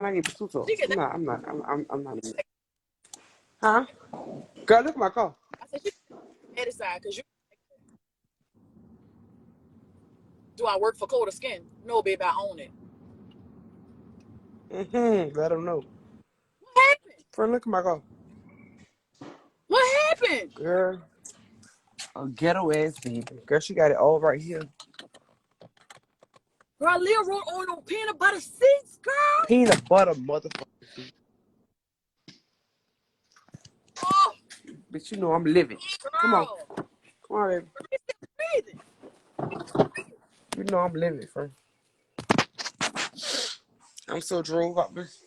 I get the supa. She get that. I'm not. Huh? Girl, look at my car. I said she get the side because you. Do I work for colder skin? No, baby, I own it. Let them know. What happened? Friend, look at my car. What happened? Girl, a ghetto ass baby. Girl, she got it all right here. Girl, Leah wrote on no peanut butter seats, girl. Peanut butter motherfucker. Oh, Bitch, you know I'm living. Come on. girl. Come on, baby. Breathing. You know I'm living, friend. I'm so drove up, bitch.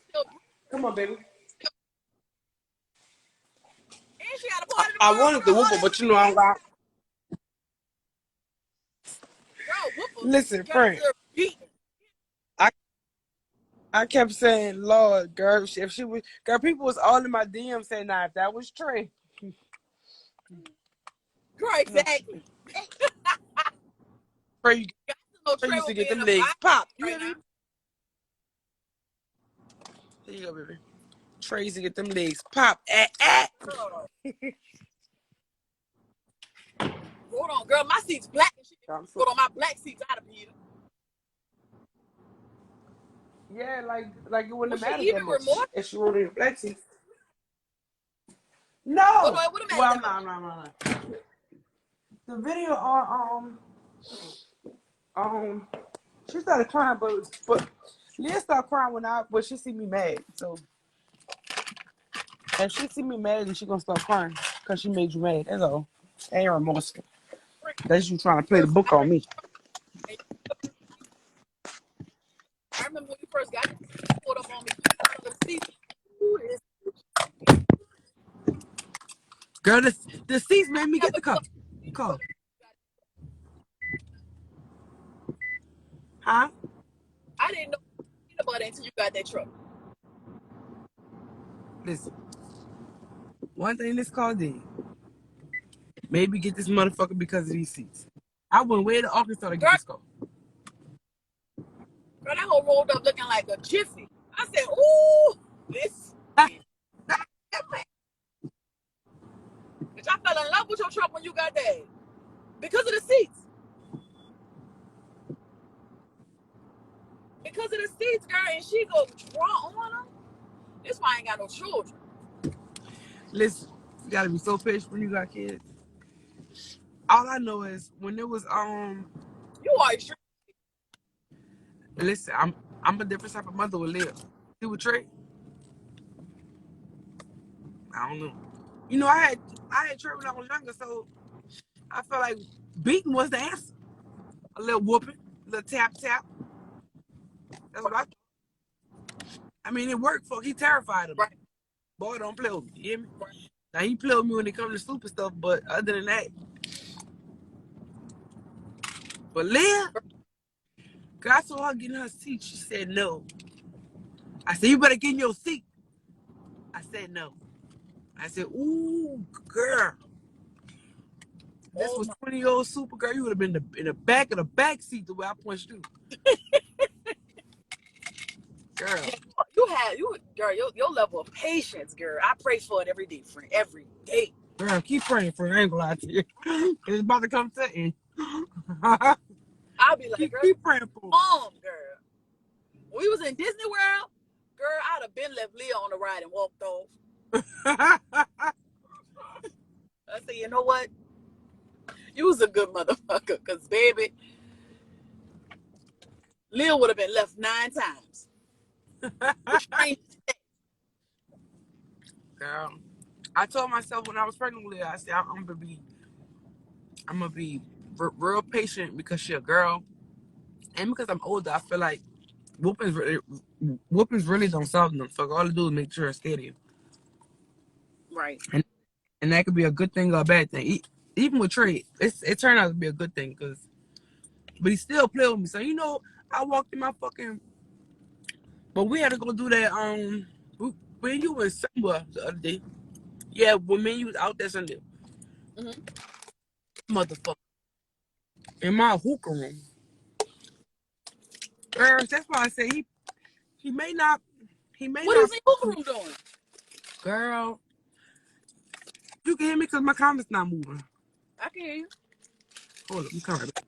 Come on, baby. And she got a party I tomorrow. wanted the whooper, but you know I'm got. Girl, whoopers. Listen, friend. I kept saying, Lord, girl, if she was, girl, people was all in my DM saying, nah, if that was Trey. Girl, exactly. Trey, No Trey Trey used will to be get in them the legs box popped. You right hear me? now. Here you go, baby. Trey used to get them legs popped. Girl. Hold on, girl. My seat's black and she put on my black seats out of here. Yeah, like it wouldn't have mattered Even that much remorse? if she rode in the black seat. No. Oh, no, it would have mattered Well, that much. no. The video on she started crying, but Leah started crying when she see me mad. So if she see me mad, then she gonna start crying because she made you mad. That's all. Ain't remorseful. That's you trying to play the book on me. I remember when you first got pulled up on me. The seats. Girl, the seats made me get the car. Huh? I didn't know peanut butter until you got that truck. Listen. One thing this car did. Maybe get this motherfucker because of these seats. I went way to Arkansas to get this car. Girl, that whole rolled up looking like a jiffy. I said, ooh, this. Bitch, I fell in love with your truck when you got that. Because of the seats. Because of the seats, girl, and she go draw on them. This why I ain't got no children. Listen, you gotta be so patient when you got kids. All I know is when it was You are extreme. listen, I'm a different type of mother with Leah. See with Trey? I don't know. You know, I had Trey when I was younger, so I felt like beating was the answer. A little whooping, a little tap. That's what I thought. I mean, it worked for he terrified him. Right. Boy, don't play with me. You hear me? Right. Now he play with me when it comes to stupid stuff, but other than that. But Leah, girl, I saw her getting her seat. She said no. I said, you better get in your seat. I said no. I said, ooh, girl. This was 20-year-old Supergirl. You would have been in the back of the back seat the way I punched you. Girl. Girl, your level of patience, girl. I pray for it every day, friend. Every day. Girl, keep praying for it. I ain't gonna lie to you. It's about to come to an end. I'll be like, girl, keep praying for it. girl. When we was in Disney World, girl, I'd have been left Leah on the ride and walked off. I said, you know what? You was a good motherfucker, because, baby, Leah would have been left 9 times. Girl, I told myself when I was pregnant with Leah, I said, I'm gonna be real patient because she a girl, and because I'm older, I feel like whoopings really don't solve them. So all I do is make sure it's steady. Right. And that could be a good thing or a bad thing. Even with Trey, it turned out to be a good thing but he still played with me. So you know, I walked in my fucking. But we had to go do that. When you were somewhere the other day, yeah, when me and you was out there Sunday, motherfucker, in my hookah room. Girl, that's why I say he He may What not. is the hookah room doing? Girl, you can hear me because my comments not moving. I can hear you. Hold up, I'm coming right back.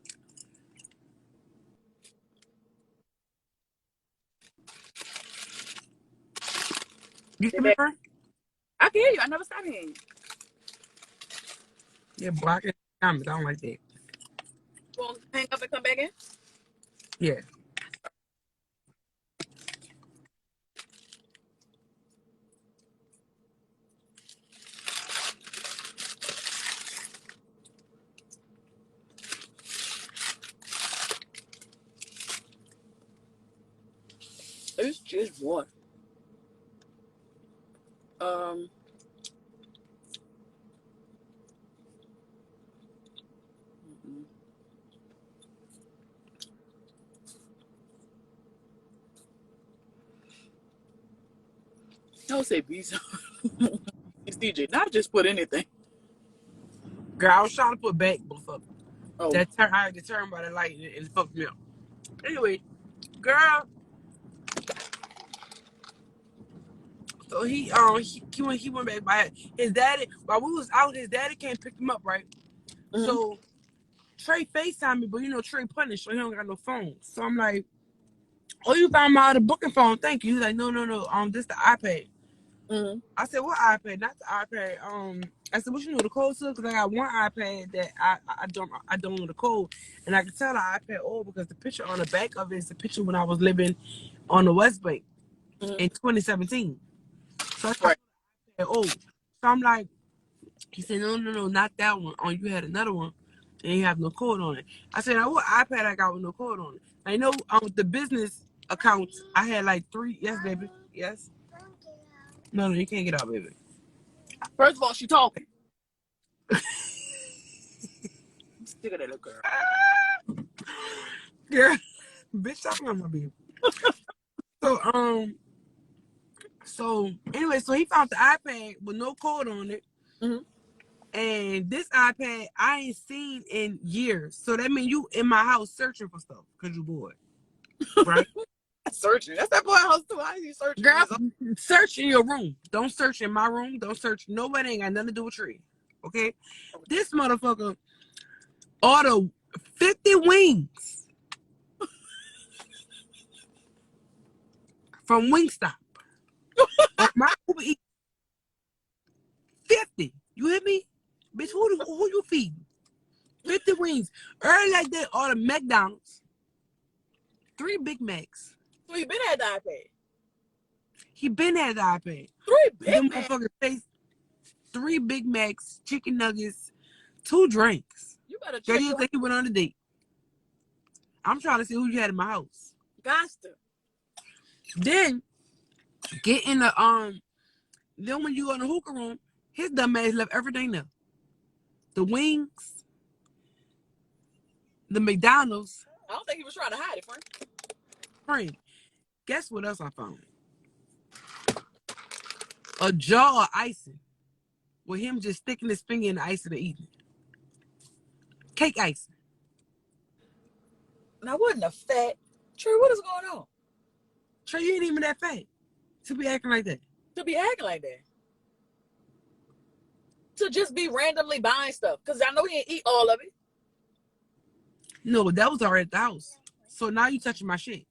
You hear me, friend? I can hear you. I never stopped hearing you. Yeah, boy, I can comments. I don't like that. You want to hang up and come back in? Yeah. It's just one. Mm-mm. Don't say visa. It's DJ. Not just put anything. Girl, I was trying to put back, but fuck. Oh, That turn, I had to turn by the light and it fucked me up. Anyway, girl, so he went back by his daddy. While we was out, his daddy came pick him up, right? mm-hmm. So Trey FaceTime me, but you know Trey punished, so he don't got no phone. So I'm like, oh, you found my other booking phone? Thank you. He's like, no. This the iPad. Mm-hmm. I said, what iPad? Not the iPad. I said, what you know the code to? Because I got one iPad that I don't know the code, and I can tell the iPad old because the picture on the back of it is the picture when I was living on the West Bank in 2017. So I Right. said, oh, so I'm like, he said, no, not that one. Oh, you had another one, and you have no code on it. I said, now what iPad I got with no code on it? I know with the business accounts, I had like 3. Yes, baby. Yes. No, you can't get out, baby. First of all, she talking. I'm sick of that little girl. Girl, bitch, talking about my baby. So anyway, so he found the iPad with no code on it. Mm-hmm. And this iPad I ain't seen in years. So that means you in my house searching for stuff because you bored. Right? Searching. That's that boy house too. How you searching? Girl, search in your room. Don't search in my room. Don't search. Nobody ain't got nothing to do with Tree. Okay? This motherfucker ordered 50 wings from Wingstop. On my Uber Eats. 50. You hear me? Bitch, who you feeding? 50 wings. Early like that, ordered McDonald's. 3 Big Macs. So you been at the iPad. He been at the iPad. 3 Big Them Macs. motherfuckers face 3 Big Macs, chicken nuggets, 2 drinks. You better Girl, check you your think he went on a date. I'm trying to see who you had in my house. Goster. Then get in the then when you go in the hookah room, his dumb ass left everything there. The wings, the McDonald's. I don't think he was trying to hide it, friend. Friend, guess what else I found? A jar of icing with him just sticking his finger in the ice and eating it. Cake icing. Now, wasn't a fat. Trey, what is going on? Trey, you ain't even that fat to be acting like that. To be acting like that. To just be randomly buying stuff. Because I know he didn't eat all of it. No, but that was already at the house. So now you touching my shit.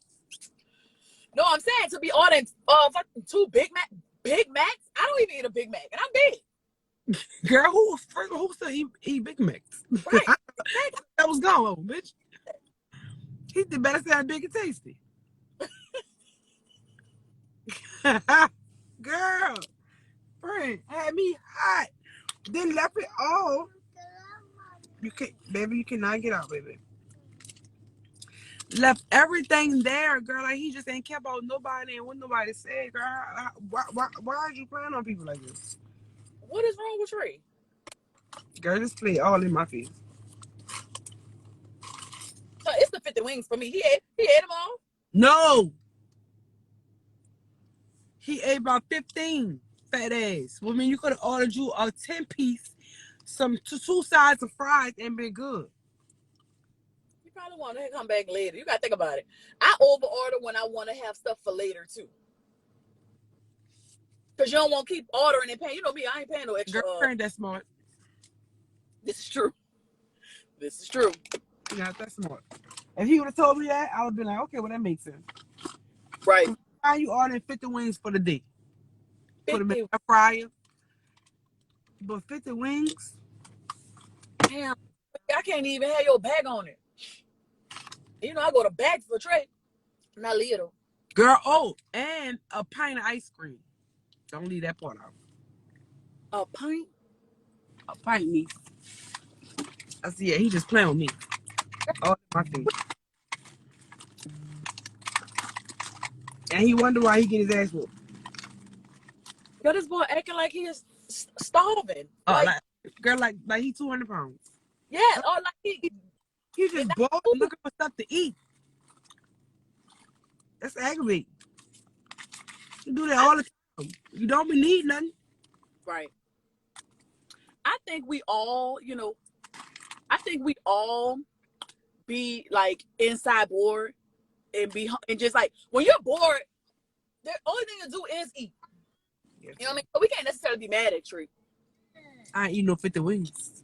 No, I'm saying to be ordering fucking 2 Big Macs. I don't even eat a Big Mac, and I'm big. Girl, who said he Big Macs? Right. That was gone, bitch. He did better say big and tasty. Girl, friend, had me hot. Then left it all. You can't, baby, you cannot get out, baby. Left everything there, girl. Like he just ain't care about nobody and what nobody said, girl. Why are you playing on people like this? What is wrong with Trey? Girl, this play all in my face. So it's the 50 wings for me. He ate them all? No. He ate about 15, fat ass. Well, I mean, you could have ordered you a 10-piece, some 2 sides of fries, and been good. You probably want to come back later. You got to think about it. I over order when I want to have stuff for later, too. Because you don't want to keep ordering and paying. You know me, I ain't paying no extra. Girl, ain't that smart. This is true. This is true. You're not that smart. If he would have told me that, I would have been like, okay, well, that makes sense. Right. Why you ordering 50 wings for the day? Put them in 50. a fryer. But 50 wings? Damn. I can't even have your bag on it. You know, I go to bags for tray. Not little. Girl, oh, and a pint of ice cream. Don't leave that part out. A pint? A pint, niece. I see, yeah, he just playing with me. Oh, my thing. And he wonder why he get his ass whooped. Yo, this boy acting like he is starving. Oh, Like, girl, like he 200 pounds. yeah, or like he just bored looking for stuff to eat. That's aggravating. You do that all the time. You don't be need nothing. Right. I think we all, be like inside bored and just like when you're bored, the only thing to do is eat. Yes. You know what I mean? But we can't necessarily be mad at Tree. I ain't eat no 50 wings.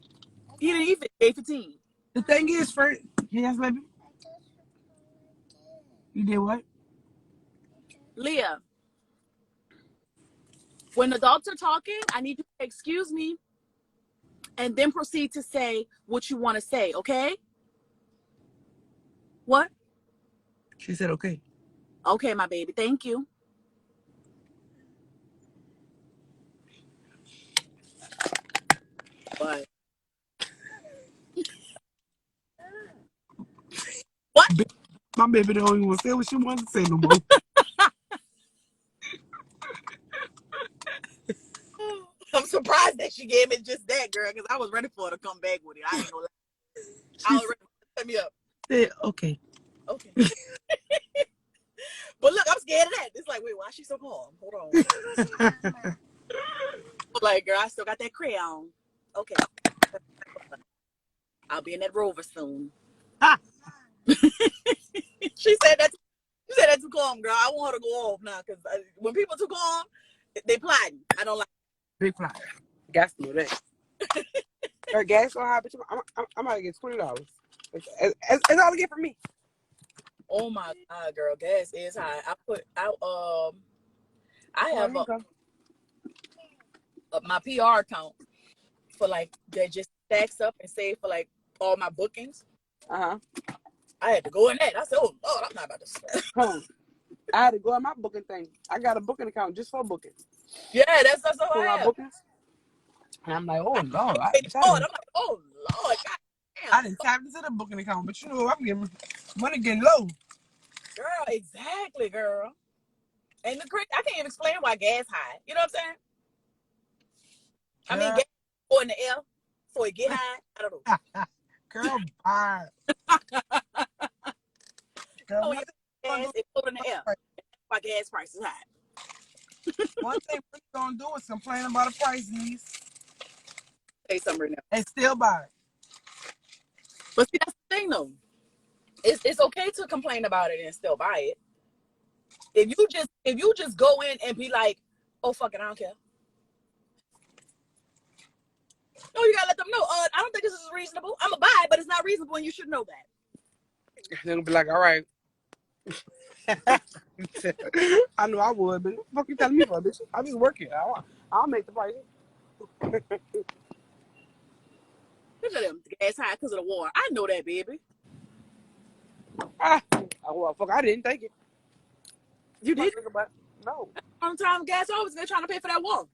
He didn't eat 15. The thing is, first, yes, baby. You did what? Leah, when adults are talking, I need you to excuse me and then proceed to say what you want to say, okay? What? She said, okay. Okay, my baby. Thank you. But what? My baby don't even want to say what she wants to say no more. I'm surprised that she gave me just that, girl, because I was ready for her to come back with it. I ain't gonna lie. I was ready to set me up. Said, okay. Okay. But look, I'm scared of that. It's like, wait, why is she so calm? Hold on. Like, girl, I still got that crayon. Okay. I'll be in that Rover soon. She said that. You said that too calm, girl. I want her to go off now because when people too calm, they plotting. I don't like. Big fly. Gas to know that. Her gas so high, but I'm about to get $20. It's all I get from me. Oh my God, girl, gas is high. I have my PR account for like that just stacks up and save for like all my bookings. I had to go in that. I said, oh Lord, I'm not about to. I had to go in my booking thing. I got a booking account just for booking. Yeah, that's what for I my have. bookings. And I'm like, oh Lord. I'm like, oh Lord, God damn. I didn't tap into the booking account, but you know, I'm getting money getting low. Girl, exactly, girl. And I can't even explain why gas high. You know what I'm saying? I mean, gas go in the air before it get high. I don't know. Girl, bye. Girl, Oh, gas is in the air. That's why gas price is high. One thing we're gonna do is complain about a price, niece. Say something right now. And still buy it. But see, that's the thing though. It's okay to complain about it and still buy it. If you just go in and be like, oh fuck it, I don't care. No, you gotta let them know. I don't think this is reasonable. I'm gonna buy it, but it's not reasonable, and you should know that. They're gonna be like, all right. I know I would, but what the fuck you telling me for, bitch? I'm just working. I'll make the price. Look at them, the gas high because of the war. I know that, baby. Well, fuck, I didn't think it. You did? No. On time, gas always they're trying to pay for that war.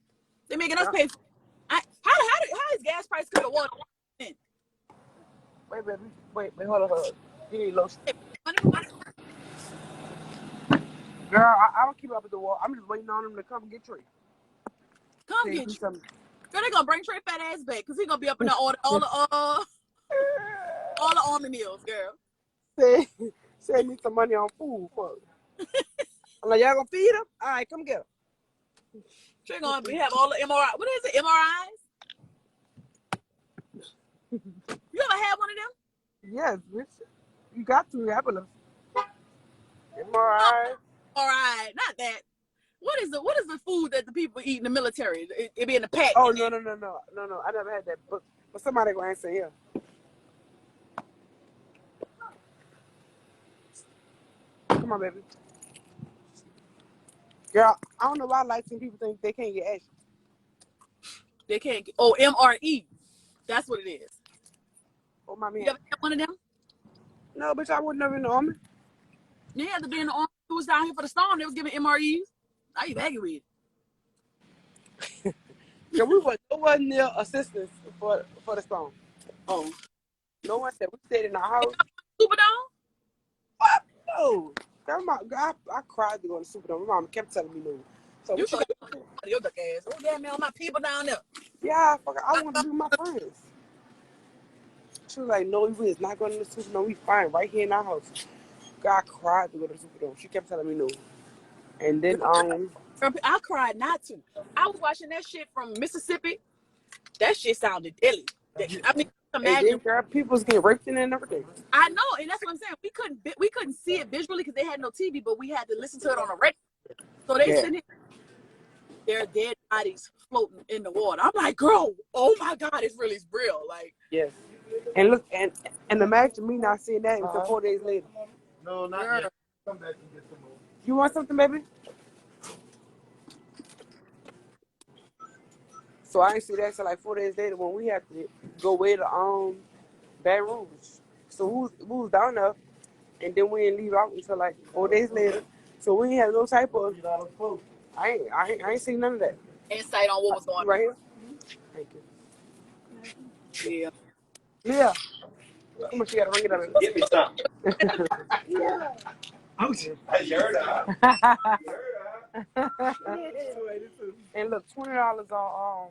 They're making us pay for. How is gas price because of water? Wait, baby. Wait, hold on. You need lotion. Girl, I don't keep up with the wall. I'm just waiting on him to come get Trey. Come get you. Girl, they gonna bring Trey fat ass back because he gonna be up in there all the Army meals, girl. Send me some money on food, fuck. I'm like, y'all gonna feed him? All right, come get him. Trey gonna have all the MRI. What is it? MRIs? You ever had one of them? Yes, bitch. You got to have them. MRI. All right, not that. What is the food that the people eat in the military? It be in the pack. Oh no. I never had that, but somebody gonna answer here. Come on, baby. Girl, I don't know why light-skinned people think they can't get action. They can't get, oh, MRE. That's what it is. Oh, my man. You ever had one of them? No, bitch, I wouldn't have been in the army. They had to be in the army. Who was down here for the storm? They was giving MREs. I evacuated. Yeah, we wasn't near assistance for the storm. Oh. No one said we stayed in our house. Superdome? What? No. Girl, I cried to go to Superdome. My mom kept telling me no. So You your duck ass. Oh yeah, man, all my people down there. Yeah, I want to be with my friends. She was like, no, we is not going to the Superdome. We fine right here in our house. God cried to go to the Superdome. She kept telling me no. And then I cried not to. I was watching that shit from Mississippi. That shit sounded deadly. I mean, imagine. then, girl, people's getting raped in and everything. I know, and that's what I'm saying. We couldn't see it visually because they had no TV, but we had to listen to it on the radio. So they sitting here, their dead bodies floating in the water. I'm like, girl, oh my God, it's really real. Like, yes. And look, and imagine me not seeing that until 4 days later. No, not yet. Come back and get some more. You want something, baby? So I didn't see that until like 4 days later when we had to go away to Baton Rouge. So we was down there, and then we didn't leave out until like 4 days later. So we didn't have no type of. I ain't seen none of that. Insight on what was going on. Right here. Thank you. Yeah. Yeah. How much you gotta ring it up? Give me some. And look, $20 on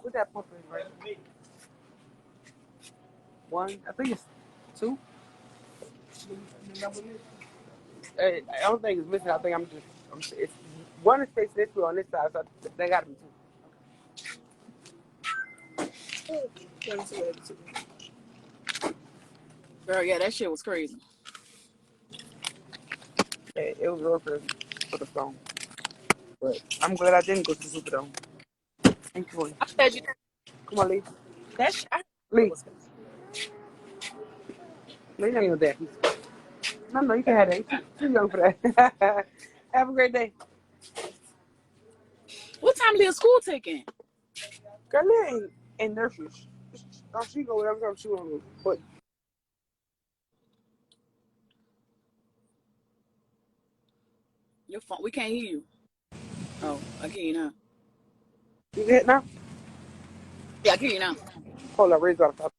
what's that pump is right? One, I think it's two. I don't think it's missing. I think it's one is facing this way on this side, so they gotta be two. Girl, yeah, that shit was crazy. Yeah, it was real for the song. But I'm glad I didn't go to the Superdome. Thank you. I'm glad you. Come on, Lee. That shit. Lee. Lee not even there. No, you can have that. You're too young for that. Have a great day. What time did school take in? Girl, Lee ain't nursery. She go whatever time she want to. But Your phone. We can't hear you. Oh, I can hear you now. you get it now? Yeah, I can hear you now. Hold on, raise up.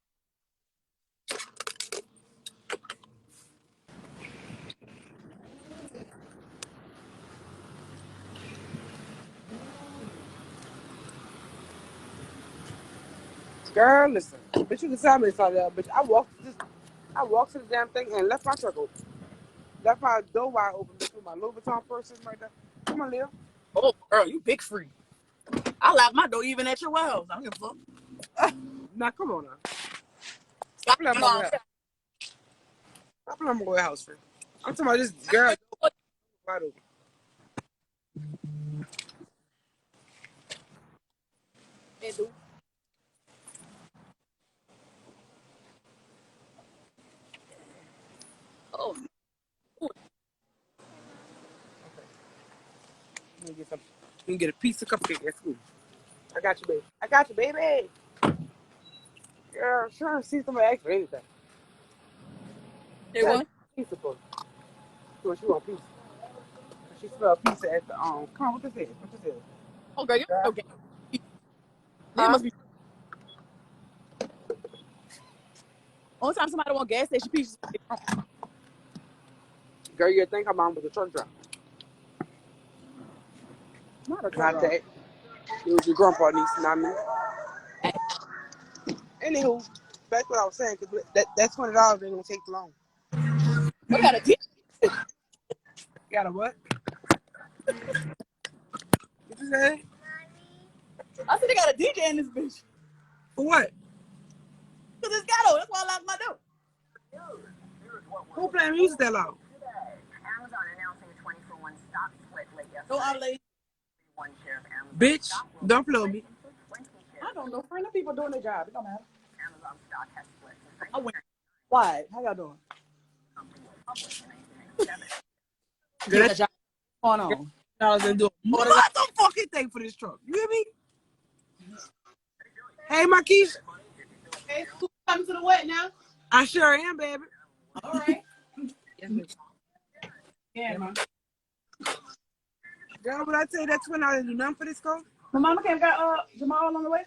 Girl, listen. Bitch, you can tell me something else, bitch. I walked to the damn thing and left my truck open. Left my door wide open, bitch, with my Louis Vuitton purse sitting right there. Come on, Leo. Oh, girl, you big free. I lock my door even at your house. I don't give a fuck. Now, come on now. Stop playing my warehouse. Stop playing my warehouse, friend. I'm talking about this girl wide open. Oh, You can get a piece of cupcake at school. I got you, baby. I got you, baby. Girl, sure, see somebody ask for anything. they what? Pizza for her. She want pizza. She smelled pizza at the Come on, what this is? What this is? Oh, girl, you're okay. Huh? It must be. Only time somebody want gas station pieces. Girl, you think her mom was a truck driver? Not a Not that. It was your grandpa niece, not me. Anywho, back to what I was saying, because that's $20 ain't gonna take too long. We got a DJ. Got a what? What you say? I said they got a DJ in this bitch. For what? Cause it's ghetto. That's why I locked my door. Who playing music that loud? Amazon announcing a 20-for-1 stock split late No, I'm late. Bitch, don't play with me. I don't know. Friend, the people doing their job. It don't matter. I went. Why? How y'all doing? Girl, Get the job going on. $1 and do a motherfucking thing for this truck. You hear me? Hey, Marquise. Hey, who's coming to the what now? I sure am, baby. All right. Yes, baby. Yeah, man. Girl, would I tell you that $20 do nothing for this car? My mama came got Jamal on the way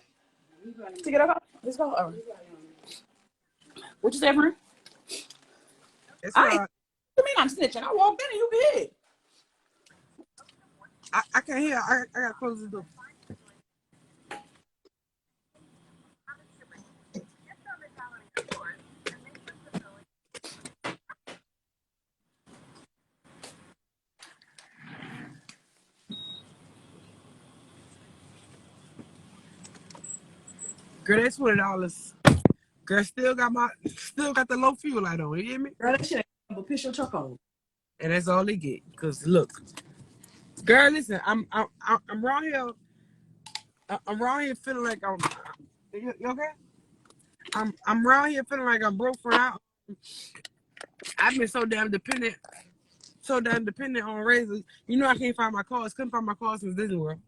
to get her car. Let's go. All right. What you say, friend? It's I all ain't. right. You mean I'm snitching? I walked in and you did. I can't hear. I gotta close the door. Girl, that's $20. Girl, still got the low fuel light on. You hear me? Girl, that shit ain't but piss your truck on. And that's all they get. Cause look, girl, listen, I'm around here. I'm around here feeling like you okay? I'm around here feeling like I'm broke for now. I've been so damn dependent on razors. You know I can't find my cards. Couldn't find my cards since Disney World.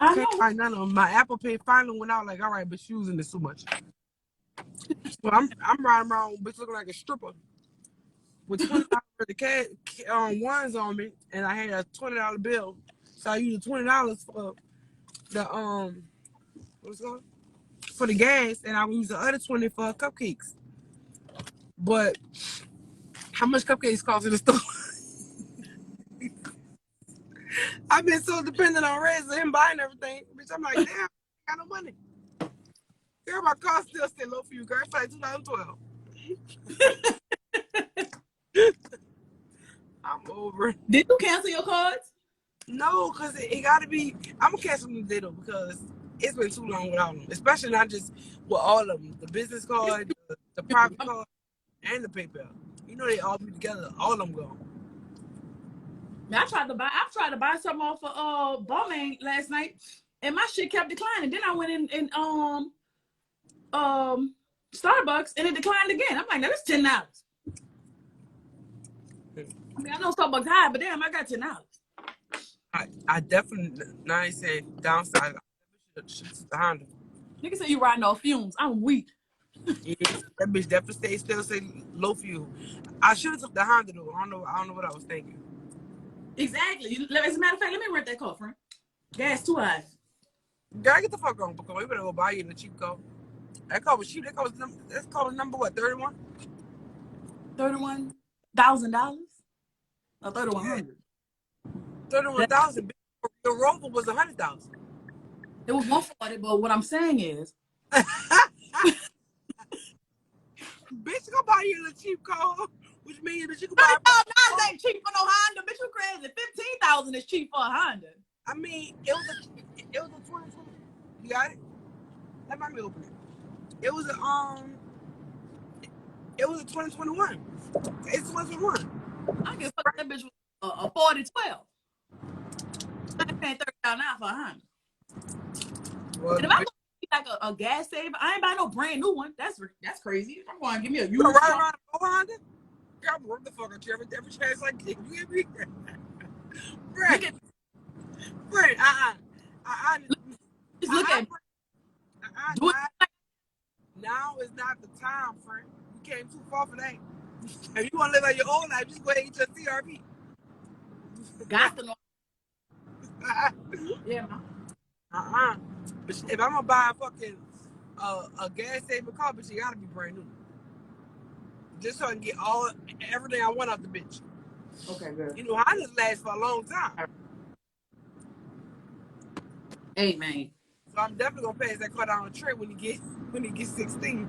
I Couldn't know. find none of them. My Apple Pay finally went out. Like, all right, but she using this too much. So I'm riding around, bitch, looking like a stripper with $20 worth of cash ones on me, and I had a $20 bill. So I used $20 for the what's it called? For the gas, and I used the other 20 for cupcakes. But how much cupcakes cost in the store? I've been so dependent on razor and buying everything. Bitch, I'm like, damn, I got no money. Girl, my car still low for you, girl. It's like 2012. I'm over it. Did you cancel your cards? No, because it got to be. I'm going to cancel them today, though, because it's been too long without them. Especially not just with all of them. The business card, the private card, and the PayPal. You know they all be together. All of them gone. I tried to buy something off of Balmain last night, and my shit kept declining. Then I went in Starbucks, and it declined again. I'm like, now that's $10. I mean, I know Starbucks high, but damn, I got $10. I definitely, now I say downside, I should the Honda. Nigga say you riding off fumes. I'm weak. Yeah, that bitch definitely still say low fuel. I should have took the Honda though. I don't know what I was thinking. Exactly. As a matter of fact, let me rent that car, friend. Gas too high. Girl, get the fuck on, because you better go buy you a cheap car. That car was cheap. That car was number what, 31? $31,000 or 3,100. 31,000. The Rover was 100,000. It was 140, but what I'm saying is, Bitch, go buy you a cheap car, which means that you can buy. $30,000 ain't cheap for no Honda. Bitch, you crazy. $15,000 is cheap for a Honda. I mean, it was a 2020. You got it? Let me open it. It was a 2021. It's 2021. I guess that bitch was a 4012. I ain't paying $30,000 now for a Honda. Well, and if I'm like a gas saver, I ain't buy no brand new one. That's crazy. I'm going to give me a used right car. around a Honda? Girl, I'm work the fuck out you every chance I get. You hear me? Friend, Just look at me. Do it. Now is not the time, friend. You came too far for that. If you want to live out your own life, just go ahead and get your CRP. Got to know. Yeah, man. But if I'm gonna buy a fucking a gas saving car, but you gotta be brand new. Just so I can get everything I want out the bitch. Okay, good. You know, Hondas last for a long time. Hey, man. So I'm definitely gonna pass that car down the trip when he gets 16.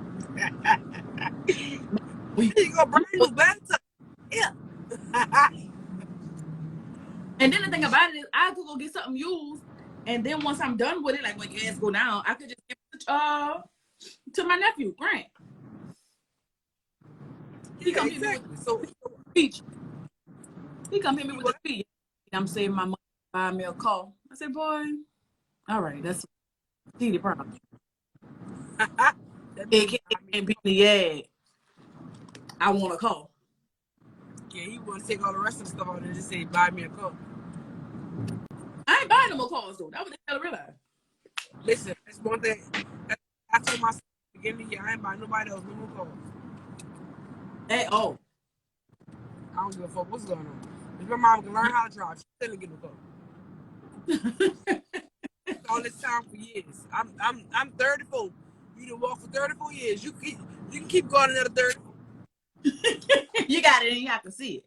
You go brand new bathtub. Yeah. And then the thing about it is, I could go get something used, and then once I'm done with it, like when gas go down, I could just give it to my nephew, Grant. He come hit me with the speech. He come hit me with the speech. I'm saving my money to buy me a car. I said, boy, all right, that's the problem. It can't be the ad. I want a car. Yeah, he want to take all the rest of the stuff out and just say, buy me a car. I ain't buying no more cars, though. That's what they gotta realize. Listen, that's one thing. I told myself at the beginning of the year, I ain't buying nobody else no more cars. At all. I don't give a fuck what's going on. If my mom can learn how to drive, she still get a car. All this time for years. I'm 34. You done walk for 34 years. You can keep going another 30. You got it and you have to see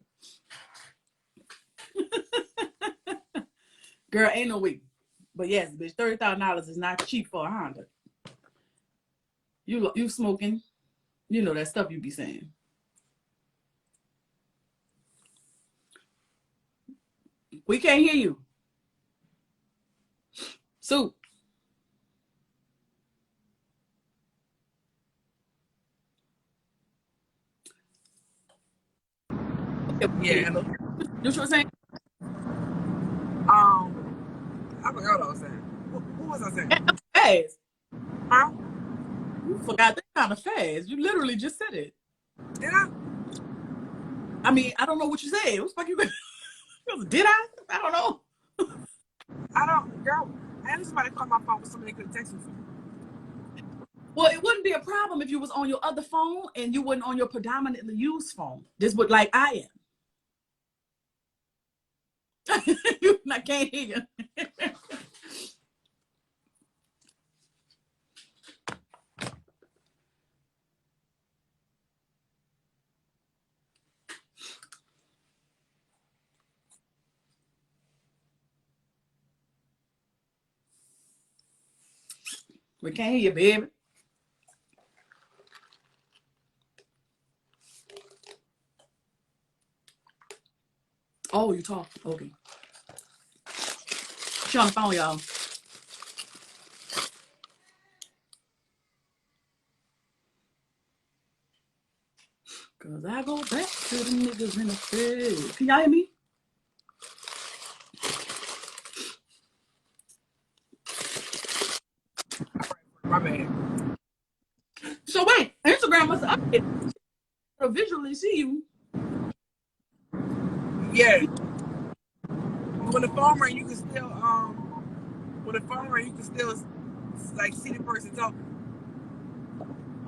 it. Girl, ain't no way. But yes, bitch, $30,000 is not cheap for a Honda. You smoking. You know that stuff you be saying. We can't hear you. Soup. Yeah, hello. You know what I'm saying? I forgot what I was saying. What was I saying? Fast. Huh? You forgot that kind of fast. You literally just said it. Did I? I mean, I don't know what you said. What the fuck you did I? I don't know. I don't, girl. I had somebody call my phone with somebody could text me. Well, it wouldn't be a problem if you was on your other phone and you weren't on your predominantly used phone. This would like I am. I can't hear you. We can't hear you, baby. Oh, you talk. Okay. She on the phone, y'all. Cause I go back to the niggas in the field. Can y'all hear me? My bad. So wait, Instagram must have updated to visually see you. Yeah. When the phone ring, you can still like see the person talking.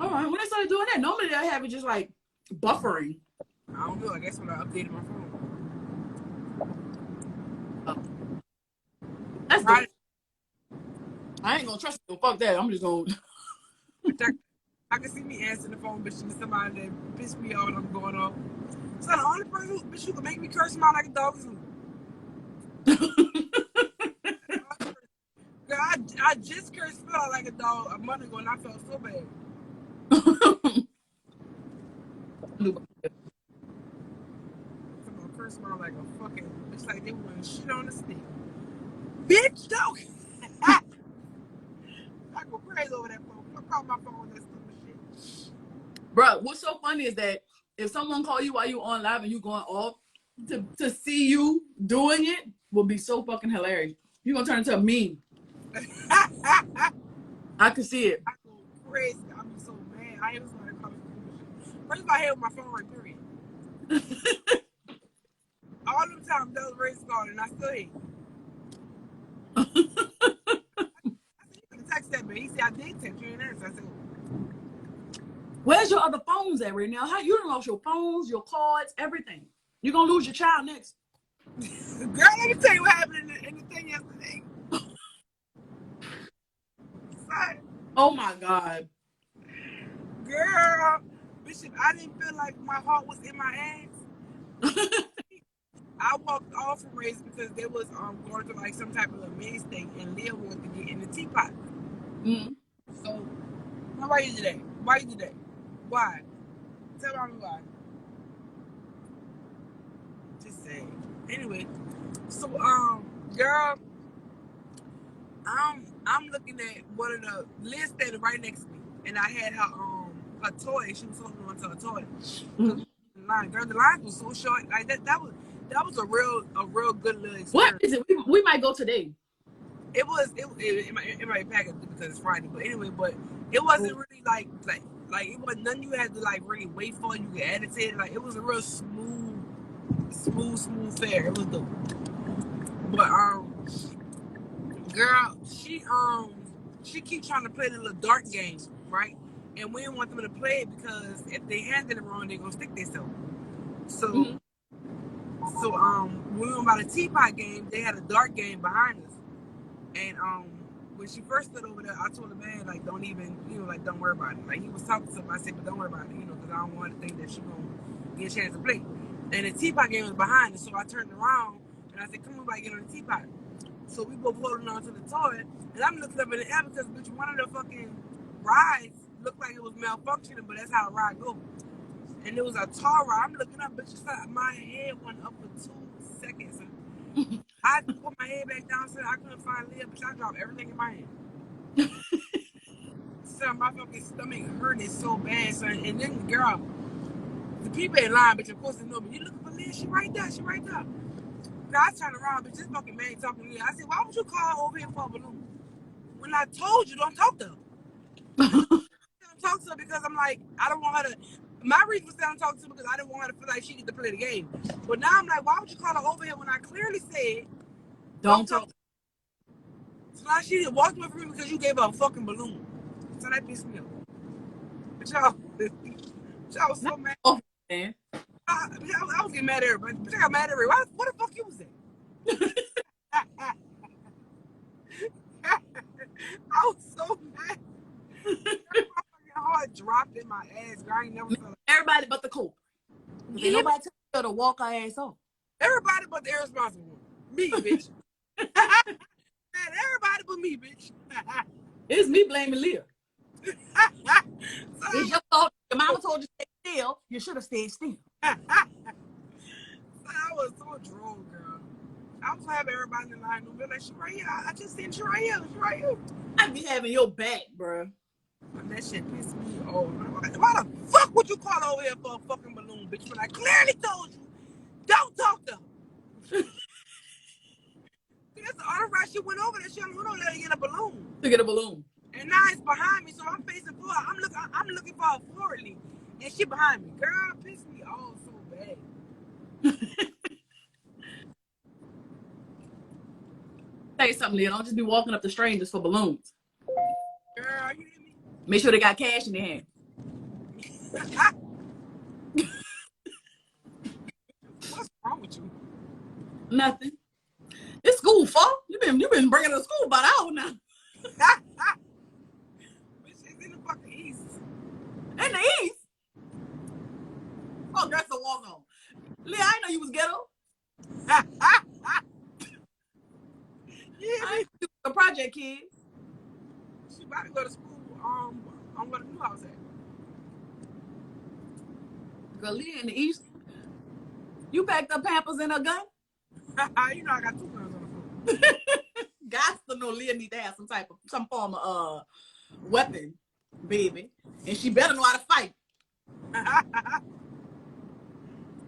All right, when they started doing that, normally they have it just like buffering. I don't know. I guess when I updated my phone. That's right. I ain't gonna trust you. Fuck that. I'm just gonna. I can see me answering the phone, bitch, to somebody that pissed me off and I'm going off. So the only person who can make me curse him out like a dog is you. Girl, I just cursed Phil out like a dog a month ago and I felt so bad. I'm gonna curse him out like a fucking bitch, like they want shit on the stick. Bitch, dog. I go crazy over that phone. I call my phone that stupid shit. Bro, what's so funny is that if someone call you while you on live and you going off, to see you doing it will be so fucking hilarious. You're gonna turn into a meme. I can see it. I go crazy. I'm so mad. I ain't somebody call me shit. First of all, I hate my phone right, period. All them times those races called and I still hate. I said, you could text that, man. He said, I did text you and answer. I said, where's your other phones at right now? How you done lost your phones, your cards, everything? You're gonna lose your child next. girl, let me tell you what happened in the thing yesterday. Sorry. Oh my God. Girl, Bishop, I didn't feel like my heart was in my ass. I walked off from race because they was going to like some type of a maze thing and Leah wanted to get in the teapot. Mm-hmm. So, why you do that? Why you do that? Why? Tell me why. Just say. Anyway, so girl, I'm looking at one of the Liz standing right next to me, and I had her toy. She was holding on to her toy. Mm-hmm. Girl, the line was so short. Like that That was a real good little experience. What is it? We might go today. It might be packed because it's Friday, but anyway, it wasn't really like it wasn't nothing you had to like really wait for. You could edit it. Like it was a real smooth fare. It was dope. But girl, she keep trying to play the little dart game, right? And we didn't want them to play it because if they handed it wrong, they're gonna stick themselves. So when we went by the teapot game, they had a dart game behind us. And when she first stood over there, I told the man, like, don't even, like, don't worry about it. Like, he was talking to somebody, I said, but don't worry about it, because I don't want to think that she's going to get a chance to play. And the teapot game was behind us, so I turned around, and I said, come on, buddy, get on the teapot. So we both holding on to the toy, and I'm looking up in the air because, bitch, one of the fucking rides looked like it was malfunctioning, but that's how a ride goes. And it was a tall ride. I'm looking up, bitch, my head went up for 2 seconds. I put my head back down, so I couldn't find Leah, but I dropped everything in my hand. So my fucking stomach hurting so bad, son. And then, girl, the people in line, bitch, of course they know me. You looking for Leah? She right there. So I turned around, bitch, this fucking man talking to me. I said, why would you call over here for a balloon? When I told you, don't talk to her. Don't talk to her because I'm like, I don't want her to. My reason for saying don't talk to her because I didn't want her to feel like she get to play the game. But now I'm like, why would you call her over here when I clearly said, don't talk to her? So now she walked away from me because you gave her a fucking balloon. So that pissed me off. But y'all was so mad. Oh, man. I was getting mad at everybody. But I got mad at everybody. What the fuck you was at? I was so mad. My heart dropped in my ass. I ain't never felt like everybody but the cool. Yeah. Nobody tell her to walk her ass off. Everybody but the irresponsible one. Me, bitch. Man, everybody but me, bitch. It's me blaming Leah. So it's your fault. Your mama told you to stay still. You should have stayed still. So I was so drunk, girl. I was having everybody in the line knew like, she right here. I just seen she right here. She right here. I be having your back, bro. And that shit pissed me off. Why the fuck would you call over here for a fucking balloon, bitch? When I clearly told you, don't talk to her. That's the other right. She went over there. She went over there to get a balloon. And now it's behind me, so I'm facing forward. I'm looking for her forwardly, and she behind me. Girl, pissed me off so bad. Say something, Leah. Don't just be walking up to strangers for balloons. Girl, you hear me? Make sure they got cash in their hand. What's wrong with you? Nothing. It's school, fault. You've been bringing her to school about an hour now. Bitch, it's in the fucking east. In the east? Oh, that's a walk on. Leah, I didn't know you was ghetto. Yeah, I ain't a project kid. She about to go to school. I'm where the new house at. Girl, Leah in the east. You packed up Pampers and a gun? You know I got 2 guns on the floor. Guys to know Leah need to have some form of weapon, baby. And she better know how to fight.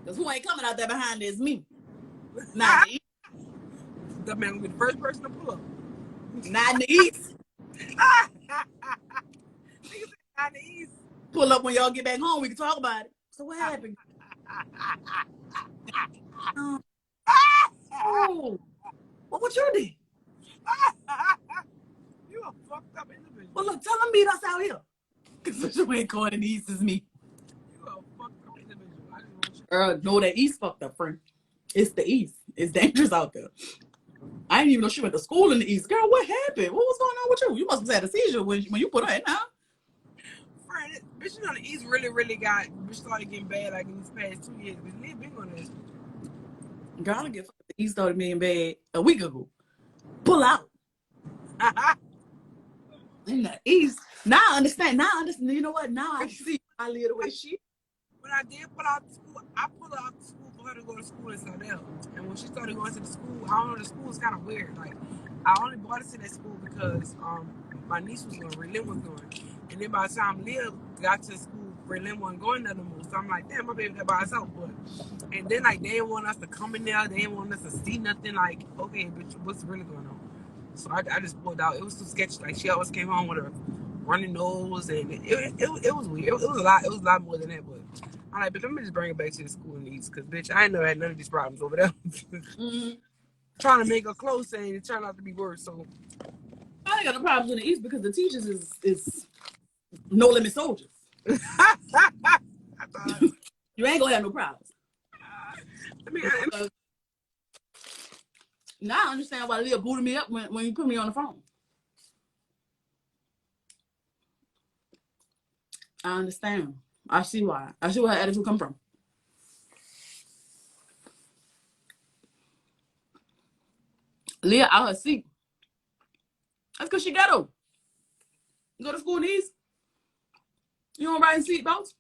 Because who ain't coming out there behind her is me. Not in the east. The man will be the first person to pull up. Not in the east. Not in the east. Pull up when y'all get back home. We can talk about it. So what happened? Oh. What you did? You a fucked up individual. Well, look, tell them meet us out here. Because you ain't going in the east is me. You a fucked up individual. I just want you. Girl, no, that east fucked up, friend. It's the east. It's dangerous out there. I didn't even know she went to school in the east. Girl, what happened? What was going on with you? You must have had a seizure when you put her in, huh? Friend, bitch, you know the east really got, bitch started getting bad like in these past 2 years. But they've been on this. Girl, I don't get the east started being bad a week ago. Pull out. In the east. Now I understand. You know what? Now I see I live the way she. When I did pull out to school, I pulled her out to school for her to go to school in Southell. And when she started going to the school, I don't know, the school was kind of weird. Like, I only brought her to that school because my niece was going, Lynn was going. And then by the time Leah got to school, boyfriend. They wasn't going there no more. So I'm like, damn, my baby there by herself. But and then like they didn't want us to come in there. They didn't want us to see nothing. Like, okay, bitch, what's really going on? So I just pulled out. It was too sketchy. Like she always came home with a running nose, and it was weird. It was a lot. It was a lot more than that. But I'm like, but let me just bring it back to the school needs, cause bitch, I ain't never had none of these problems over there. Trying to make her close, and it turned out to be worse. So I ain't got no problems in the East because the teachers is no limit soldiers. I thought, You ain't gonna have no problems. I mean, now I understand why Leah booted me up when you put me on the phone. I understand. I see why. I see where her attitude come from. Leah out her seat. That's because she ghetto. You go to school in the East. You don't ride in seatbelts.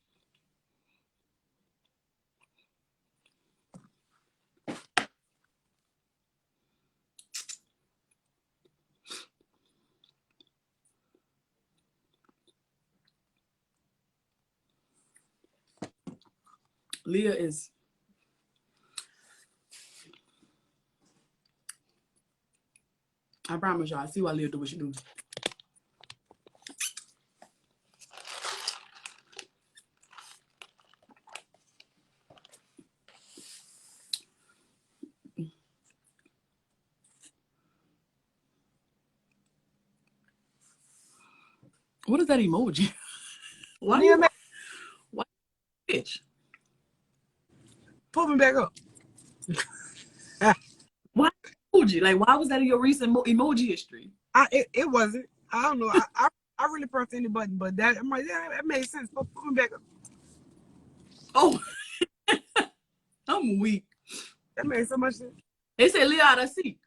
Leah is. I promise y'all, I see why Leah do what she do. What is that emoji? Why Leah, you why bitch? pull me back up. Why emoji? Like, why was that in your recent emoji history? It wasn't. I don't know. I really pressed any button, but that I'm like, yeah, that made sense. Pull me back up. Oh, I'm weak. That made so much sense. They said Leah out of seat.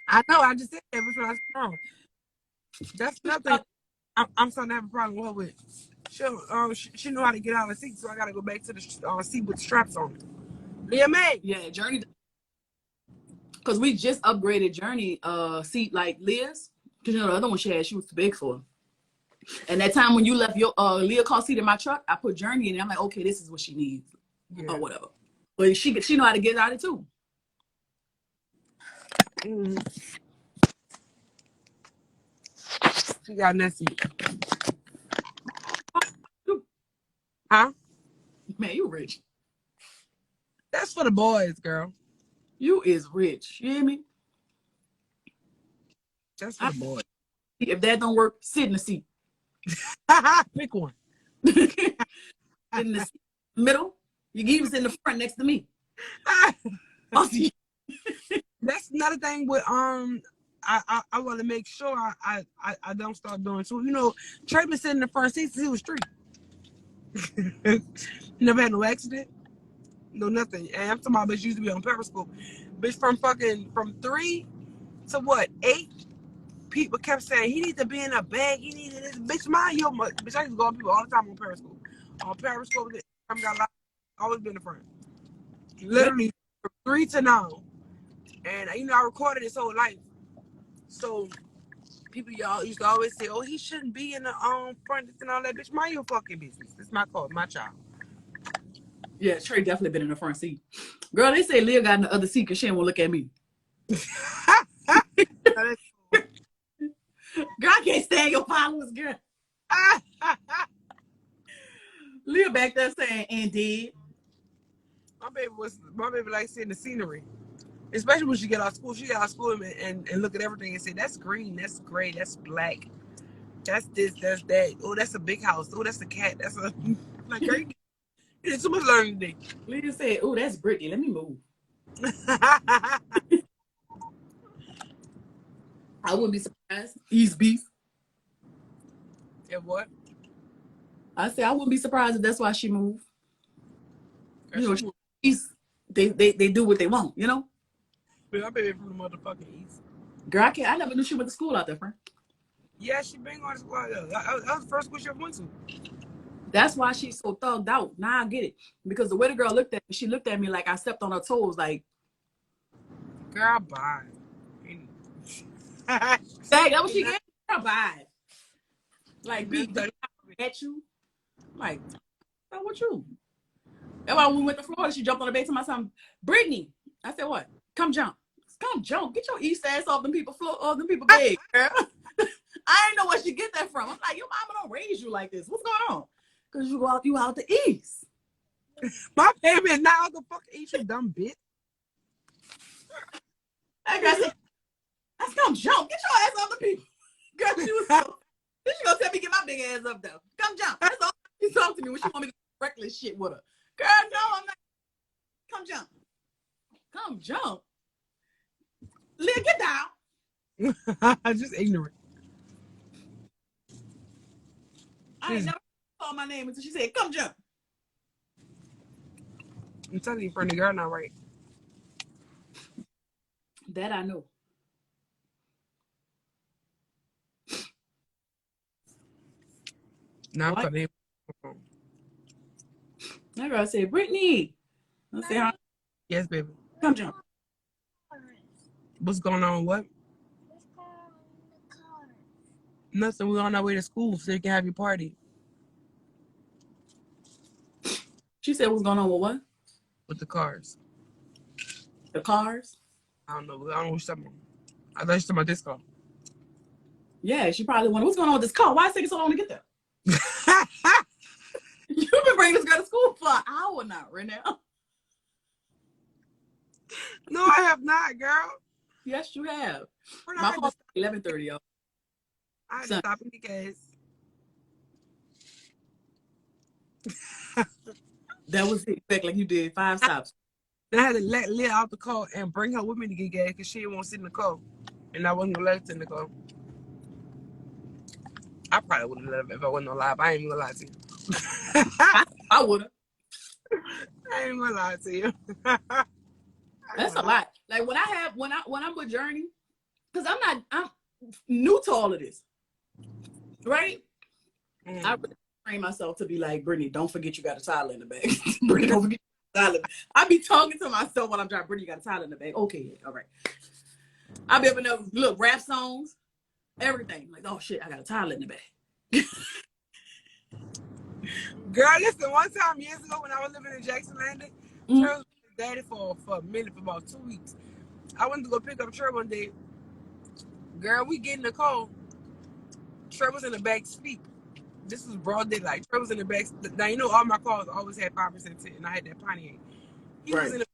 I know. I just said that, but I was wrong. That's nothing. I'm starting to have a problem with her with. She know how to get out of the seat, so I got to go back to the seat with the straps on it. Leah May. Yeah, Journey. Because we just upgraded Journey seat like Leah's. Because you know the other one she was too big for her. And that time when you left your Leah car seat in my truck, I put Journey in it. I'm like, okay, this is what she needs. Yeah. Or whatever. But she know how to get out of it too. Mm-hmm. She got Nessie. Huh? Man, you rich. That's for the boys, girl. You is rich. You hear me? That's for the boys. If that don't work, sit in the seat. Pick one. In the middle. You can even sit in the front next to me. That's another thing with I want to make sure I don't start doing too. You know, Trey been sitting in the front seat since he was 3. Never had no accident, no nothing. And I'm talking about bitch used to be on Periscope. Bitch from 3 to what 8. People kept saying he needs to be in a bag. He needed this. Bitch, mind your bitch. I used to go on people all the time on Periscope. On Periscope, I got always been in the front. Literally from 3 to now. And you know, I recorded his whole life. So people y'all used to always say, "Oh, he shouldn't be in the front and all that." Bitch, mind your fucking business. It's my call, my child. Yeah, Trey definitely been in the front seat. Girl, they say Leah got in the other seat because she didn't want to look at me. Girl, I can't stand your followers, girl. Leah back there saying, and did. My baby like seeing the scenery. Especially when she get out of school. She get out of school and look at everything and say, that's green, that's gray, that's black. That's this, that's that. Oh, that's a big house. Oh, that's a cat. That's a like great. It's too much learning today. Leah said, oh, that's Brittany. Let me move. I wouldn't be surprised. East beef. Yeah, what? I said I wouldn't be surprised if that's why she moved. Girl, You know, East, they do what they want, you know? My baby from the motherfucking East. Girl, I never knew she went to school out there, friend. Yeah, she been going to school. That was the first school she ever went to. That's why she's so thugged out. Now I get it. Because the way the girl looked at me, she looked at me like I stepped on her toes, like, girl, bye. that was she get. Girl, bye. Like, beat at you. I'm like, what you? And when we went to Florida, she jumped on the bed to my son, Brittany. I said, what? Come jump. Come jump. Get your east ass off them people floor, off them people bed, girl. I ain't know where she get that from. I'm like, your mama don't raise you like this. What's going on? Because you out the east. My baby is not out the fuck east, you dumb bitch. That girl said, let's come jump. Get your ass off the people. Girl, she was so, then she gonna tell me get my big ass up though. Come jump. That's all she talked to me when she want me to do reckless shit with her. Girl, no, I'm not. Come jump. Come jump. Leah, get down. Just ignorant. I ain't never called my name until she said, come jump. I'm telling you, for the girl, not right. That I know. Now I'm telling you. That girl said, Brittany. I said, huh? Yes, baby. Come jump. What's going on? What? What's going on in the car? Nothing. We're on our way to school so you can have your party. She said, what's going on with what? With the cars. The cars? I don't know. I don't know what you're talking about. I thought you were talking about this car. Yeah, she probably wondered, what's going on with this car? Why is it taking so long to get there? You've been bringing this girl to school for an hour now, right now. No, I have not, girl. Yes, you have. When My phone 11:30, y'all. I had to stop in the gas. That was it. Back like you did 5 stops. Then I had to let Leah out the car and bring her with me to get gas because she didn't want to sit in the car. And I wasn't going to let her sit in the car. I probably would have let her if I wasn't alive. I ain't even going to lie to you. I would have. I ain't going to lie to you. That's a lot. Like when I'm with Journey, because I'm new to all of this. Right? I really train myself to be like, Brittany, don't forget you got a towel in the bag. Brittany, don't forget you got a towel in the bag. I be talking to myself when I'm driving, Brittany, you got a towel in the bag. Okay, all right. I be able to look, rap songs, everything. Like, oh shit, I got a towel in the bag. Girl, listen, one time years ago when I was living in Jackson Landing, Trey was with daddy for a minute, for about 2 weeks. I went to go pick up Trey one day. Girl, we get in the car. Trey was in the back seat. This was broad daylight. Trey was in the back. Now, you know, all my cars always had 5% tint, and I had that Pontiac. He was in the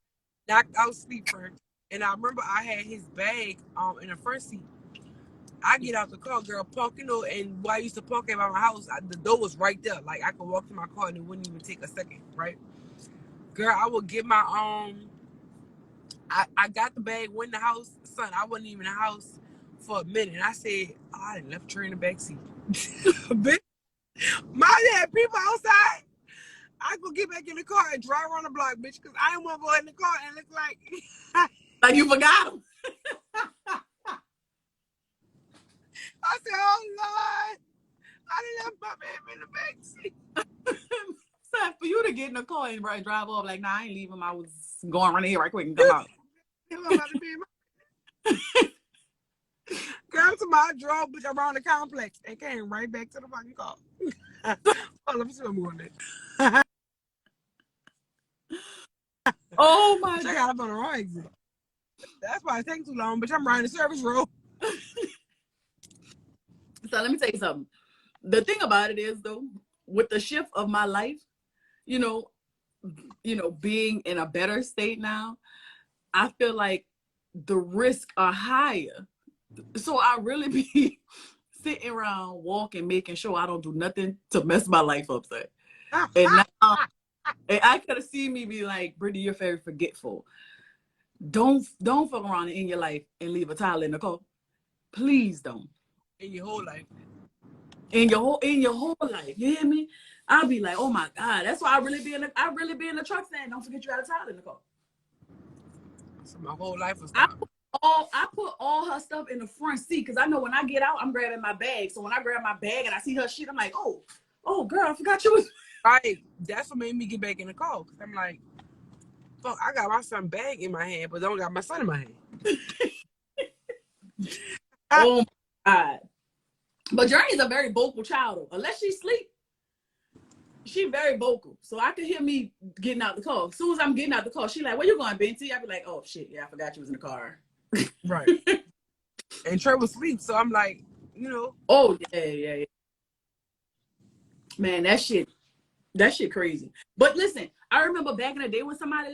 knocked out sleeper, and I remember I had his bag in the front seat. I get out the car, girl, punk, you know, and why I used to punk at my house, the door was right there. Like, I could walk to my car and it wouldn't even take a second, right? Girl, I would get my, I got the bag, went in the house. Son, I wasn't even in the house for a minute. And I said, oh, I done left Trey in the back seat. Bitch, my dad, people outside. I go get back in the car and drive around the block, bitch, because I didn't want to go in the car and look like... like you forgot him. I said, oh, Lord, I done left my baby in the back seat. So for you to get in the car and drive off, like, nah, I ain't leaving. I was going around here right quick and come out. Girl, somebody drove bitch around the complex and came right back to the fucking car. Oh, let me see what I'm going there. Oh my God. I got up on the wrong exit. That's why it takes too long, bitch. I'm riding the service road. So let me tell you something. The thing about it is, though, with the shift of my life, you know, being in a better state now, I feel like the risks are higher. So I really be sitting around walking, making sure I don't do nothing to mess my life up. So. And now, and I could have seen me be like, Brittany, you're very forgetful. Don't fuck around in your life and leave a towel in the car. Please don't. In your whole life. In your whole life. You hear me? I'll be like, oh my God. That's why I really be in the truck saying, don't forget you got a towel in the car. So my whole life was I put all her stuff in the front seat because I know when I get out, I'm grabbing my bag. So when I grab my bag and I see her shit, I'm like, oh girl, I forgot you was right. That's what made me get back in the car. Cause I'm like, fuck, I got my son bag in my hand, but don't got my son in my hand. Oh my God. But Journey's a very vocal child, though. Unless she sleep, she very vocal, so I could hear me getting out the car. As soon as I'm getting out the car, she like, "Where you going, Benty?" I be like, "Oh shit, yeah, I forgot you was in the car." Right. And Trey was asleep, so I'm like, you know. Oh yeah. Man, that shit crazy. But listen, I remember back in the day when somebody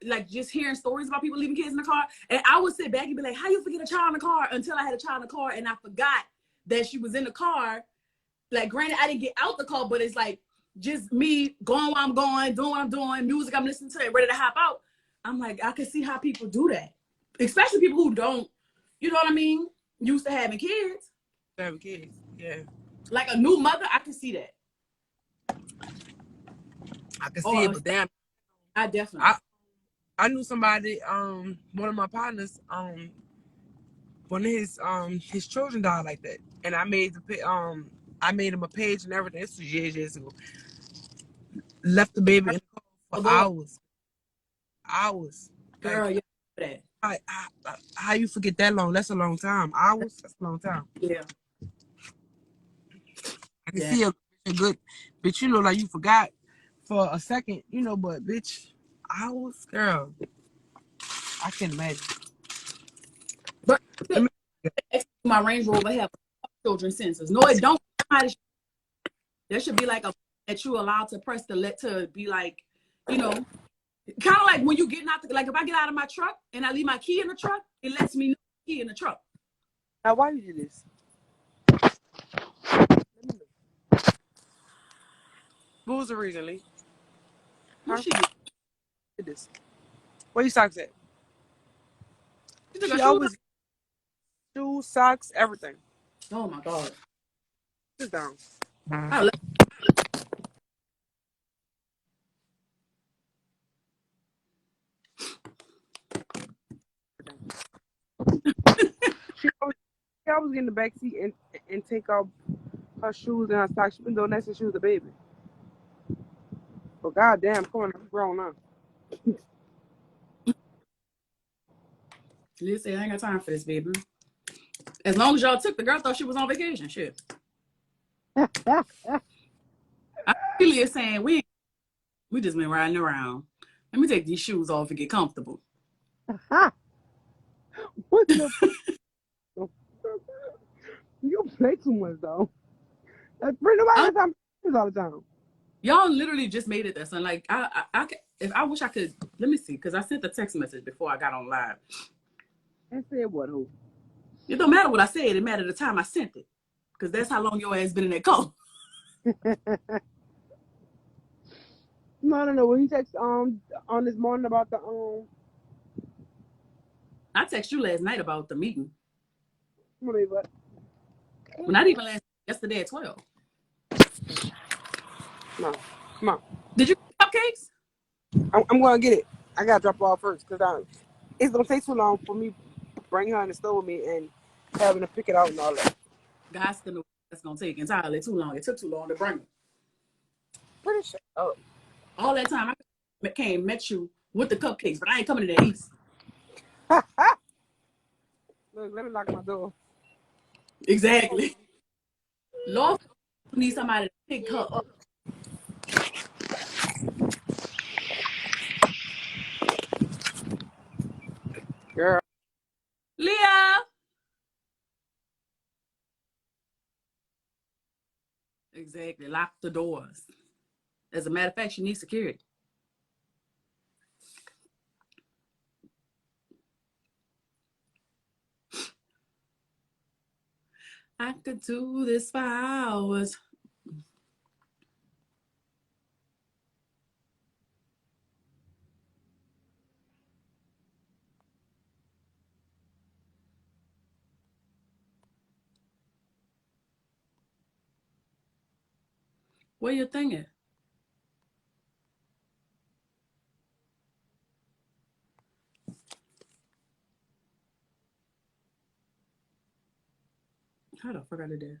like just hearing stories about people leaving kids in the car, and I would sit back and be like, "How you forget a child in the car?" Until I had a child in the car and I forgot that she was in the car. Like, granted, I didn't get out the car, but it's like just me going where I'm going, doing what I'm doing, music I'm listening to, and ready to hop out. I'm like, I can see how people do that, especially people who don't, you know what I mean, used to having kids. Having kids, yeah. Like a new mother, I can see that. I can see it, but damn, I definitely. I knew somebody, one of my partners, one of his children died like that, and I made him a page and everything. This was years ago. Left the baby in the car for hours. Girl, Like, yeah, that. How you forget that long? That's a long time. Hours. That's a long time. Yeah. I can see a good, bitch. You know, like you forgot for a second. You know, but bitch, hours, girl. I can't imagine. But Let me, my Range Rover have children sensors. No, it don't. There should be like a that you allowed to press the let to be like, you know, kind of like when you getting out. Like if I get out of my truck and I leave my key in the truck, it lets me know the key in the truck. now, why you do this? What was the reason, Lee? What Huh? she do? Did this? Where your socks at? She took her She shoes always shoes, socks, everything. off. Oh my god. Sit down. I left. She always get in the back seat and take off her shoes and her socks. She been doing that since she was a baby. But goddamn, come on, I'm grown now. Listen, I ain't got time for this, baby. As long as y'all took, the girl thought she was on vacation. Shit. I really is saying we just been riding around. Let me take these shoes off and get comfortable. What the fuck? You play too much though. Like, bring nobody time all the time. Y'all literally just made it there, son. Like if I wish I could. Let me see, because I sent the text message before I got on live. And said what? Who? It don't matter what I said. It mattered the time I sent it, because that's how long your ass been in that car. No. When you text on this morning about the I texted you last night about the meeting. what? Well, not even yesterday at 12. No, come on. Did you get cupcakes? I'm gonna get it. I gotta drop her off first because it's gonna take too long for me bringing her in the store with me and having to pick it out and all that. Guys, that's gonna take entirely too long. It took too long to bring them. Pretty sure. Oh. All that time I came, met you with the cupcakes, but I ain't coming to that east. Look, let me lock my door. Exactly. Lord, need somebody to pick her up. Girl. Leah. Exactly. Lock the doors. As a matter of fact, she needs security. I could do this for hours. What you thinking? How the fuck I did that?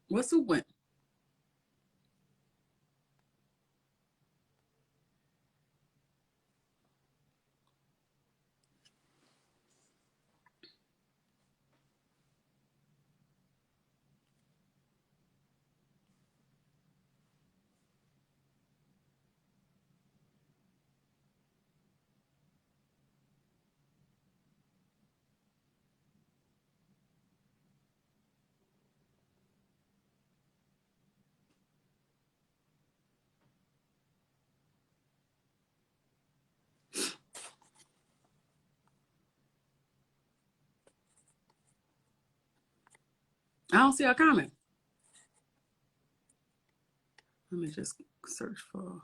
What soup went? I don't see a comment. Let me just search for.